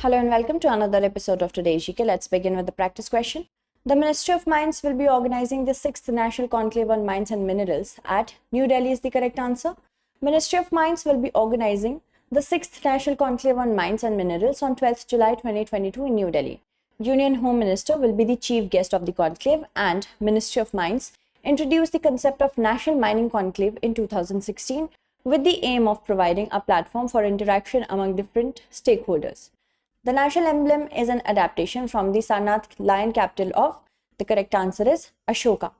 Hello and welcome to another episode of today's GK. Let's begin with the practice question. The Ministry of Mines will be organizing the 6th National Conclave on Mines and Minerals at New Delhi is the correct answer. Ministry of Mines will be organizing the 6th National Conclave on Mines and Minerals on 12th July 2022 in New Delhi. Union Home Minister will be the chief guest of the conclave, and Ministry of Mines introduced the concept of National Mining Conclave in 2016 with the aim of providing a platform for interaction among different stakeholders. The national emblem is an adaptation from the Sarnath lion capital of, the correct answer is, Ashoka.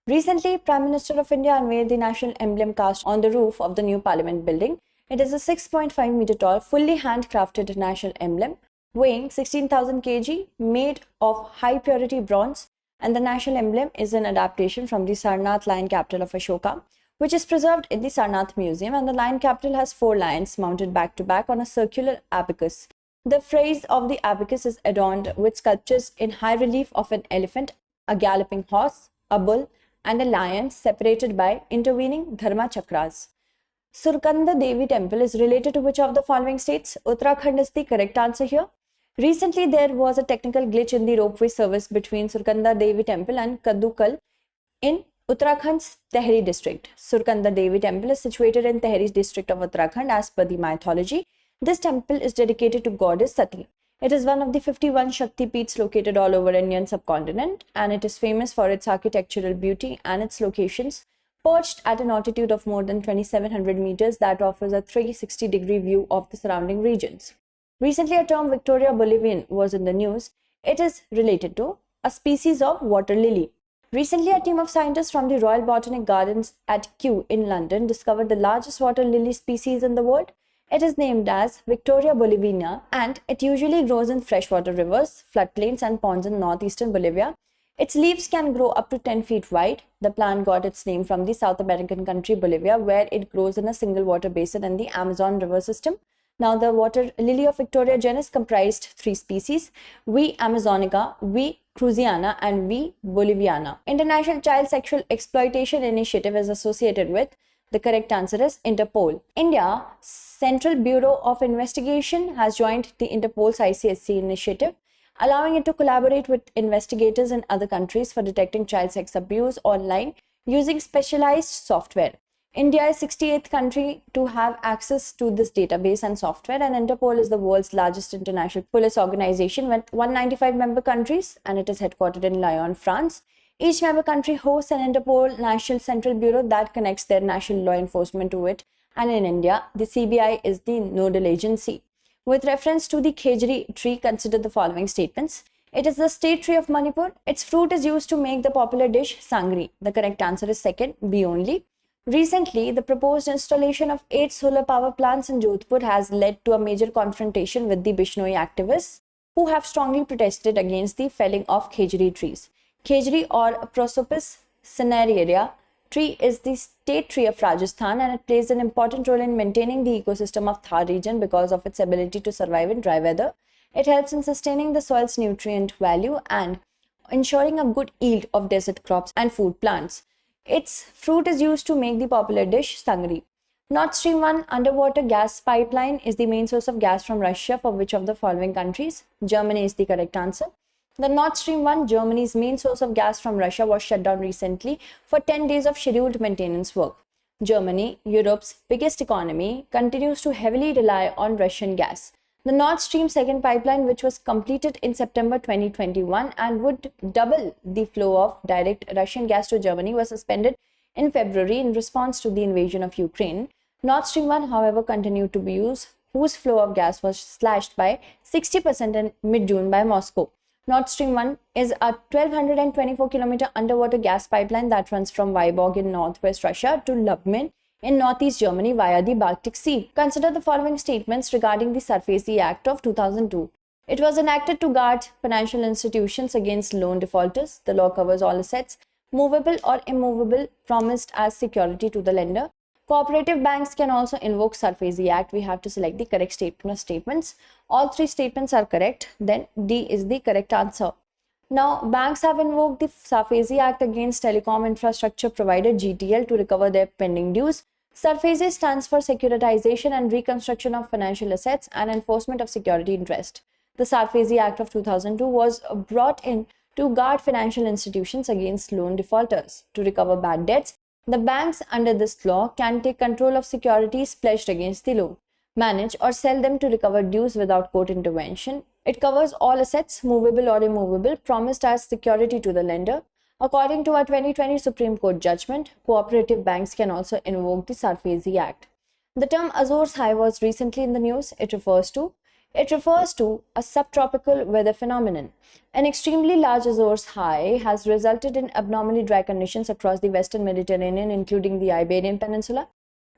Recently, Prime Minister of India unveiled the national emblem cast on the roof of the new Parliament building. It is a 6.5 meter tall, fully handcrafted national emblem, weighing 16,000 kg, made of high purity bronze, and the national emblem is an adaptation from the Sarnath lion capital of Ashoka, which is preserved in the Sarnath Museum, and the lion capital has 4 lions mounted back to back on a circular abacus. The frieze of the abacus is adorned with sculptures in high relief of an elephant, a galloping horse, a bull, and a lion separated by intervening dharma chakras. Surkanda Devi temple is related to which of the following states? Uttarakhand is the correct answer here. Recently, there was a technical glitch in the ropeway service between Surkanda Devi temple and Kadukal in Uttarakhand's Khejri district. Surkanda Devi temple is situated in Khejri district of Uttarakhand as per the mythology. This temple is dedicated to goddess Sati. It is one of the 51 Shakti Peeths located all over Indian subcontinent, and it is famous for its architectural beauty and its locations perched at an altitude of more than 2,700 meters that offers a 360-degree view of the surrounding regions. Recently, a term Victoriabolivian was in the news. It is related to a species of water lily. Recently, a team of scientists from the Royal Botanic Gardens at Kew in London discovered the largest water lily species in the world. It is named as Victoriaboliviana, and it usually grows in freshwater rivers, floodplains, and ponds in northeastern Bolivia. Its leaves can grow up to 10 feet wide. The plant got its name from the South American country Bolivia, where it grows in a single water basin in the Amazon river system. Now, the water lily of Victoria genus comprised 3 species: V. amazonica, V. cruziana, and V. boliviana. International Child Sexual Exploitation Initiative is associated with, the correct answer is, Interpol. India Central Bureau of Investigation has joined the Interpol's ICSE initiative, allowing it to collaborate with investigators in other countries for detecting child sex abuse online using specialized software. India is 68th country to have access to this database and software, and Interpol is the world's largest international police organization with 195 member countries, and it is headquartered in Lyon, France. Each member country hosts an Interpol National Central Bureau that connects their national law enforcement to it, and in India, the CBI is the nodal agency. With reference to the Kejri tree, consider the following statements. It is the state tree of Manipur. Its fruit is used to make the popular dish sangri. The correct answer is second, B only. Recently, the proposed installation of 8 solar power plants in Jodhpur has led to a major confrontation with the Bishnoi activists, who have strongly protested against the felling of Khejri trees. Khejri, or Prosopis cinerea tree, is the state tree of Rajasthan, and it plays an important role in maintaining the ecosystem of Thar region because of its ability to survive in dry weather. It helps in sustaining the soil's nutrient value and ensuring a good yield of desert crops and food plants. Its fruit is used to make the popular dish sangri. Nord Stream 1 underwater gas pipeline is the main source of gas from Russia for which of the following countries? Germany is the correct answer. The Nord Stream 1, Germany's main source of gas from Russia, was shut down recently for 10 days of scheduled maintenance work. Germany, Europe's biggest economy, continues to heavily rely on Russian gas. The Nord Stream 2 pipeline, which was completed in September 2021 and would double the flow of direct Russian gas to Germany, was suspended in February in response to the invasion of Ukraine. Nord Stream 1, however, continued to be used, whose flow of gas was slashed by 60% in mid-June by Moscow. Nord Stream 1 is a 1,224-kilometer underwater gas pipeline that runs from Vyborg in northwest Russia to Lubmin in northeast Germany via the Baltic Sea. Consider the following statements regarding the Sarfaesi Act of 2002. It was enacted to guard financial institutions against loan defaulters. The law covers all assets, movable or immovable, promised as security to the lender. Cooperative banks can also invoke Sarfaesi Act. We have to select the correct statement or statements. All 3 statements are correct. Then D is the correct answer. Now, banks have invoked the Sarfaesi Act against telecom infrastructure provider GTL to recover their pending dues. Sarfaesi stands for Securitization and Reconstruction of Financial Assets and Enforcement of Security Interest. The Sarfaesi Act of 2002 was brought in to guard financial institutions against loan defaulters. To recover bad debts, the banks under this law can take control of securities pledged against the loan, manage or sell them to recover dues without court intervention. It covers all assets, movable or immovable, promised as security to the lender. According to a 2020 Supreme Court judgment, cooperative banks can also invoke the Sarfaesi Act. The term Azores High was recently in the news. It refers to a subtropical weather phenomenon. An extremely large Azores High has resulted in abnormally dry conditions across the western Mediterranean, including the Iberian Peninsula,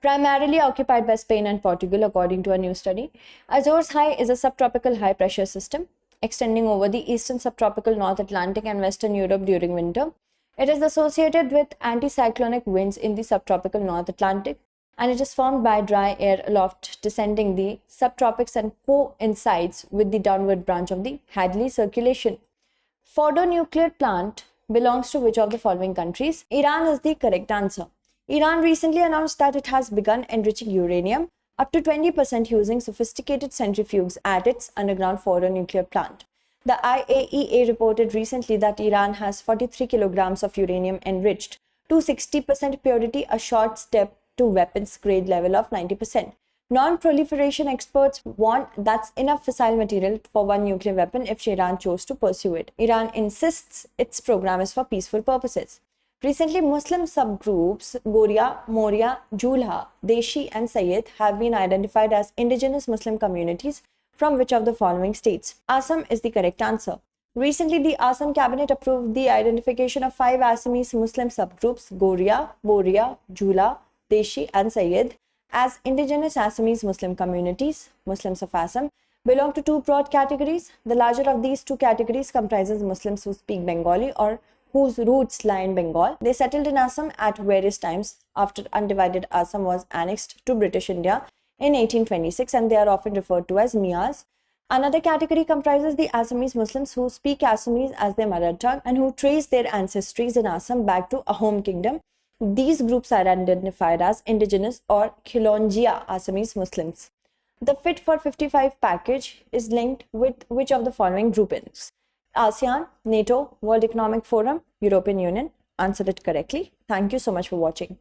primarily occupied by Spain and Portugal, according to a new study. Azores High is a subtropical high-pressure system extending over the eastern subtropical North Atlantic and Western Europe during winter. It is associated with anticyclonic winds in the subtropical North Atlantic, and it is formed by dry air aloft descending the subtropics and coincides with the downward branch of the Hadley circulation. Fordo nuclear plant belongs to which of the following countries? Iran is the correct answer. Iran recently announced that it has begun enriching uranium up to 20% using sophisticated centrifuges at its underground Fordo nuclear plant. The IAEA reported recently that Iran has 43 kilograms of uranium enriched to 60% purity, a short step to weapons grade level of 90%. Non-proliferation experts warn that's enough fissile material for one nuclear weapon if Iran chose to pursue it. Iran insists its program is for peaceful purposes. Recently, Muslim subgroups Goria, Moria, Julha, Deshi and Sayyid have been identified as indigenous Muslim communities from which of the following states? Assam is the correct answer. Recently, the Assam cabinet approved the identification of 5 Assamese Muslim subgroups Goria, Boria, Jula, Deshi and Sayyid as indigenous Assamese Muslim communities. Muslims of Assam belong to 2 broad categories. The larger of these 2 categories comprises Muslims who speak Bengali or whose roots lie in Bengal. They settled in Assam at various times after undivided Assam was annexed to British India in 1826, and they are often referred to as Mias. Another category comprises the Assamese Muslims who speak Assamese as their mother tongue and who trace their ancestries in Assam back to a home kingdom. These groups are identified as indigenous or Khilonjia Assamese Muslims. The Fit for 55 package is linked with which of the following groupings? ASEAN, NATO, World Economic Forum, European Union. Answer it correctly. Thank you so much for watching.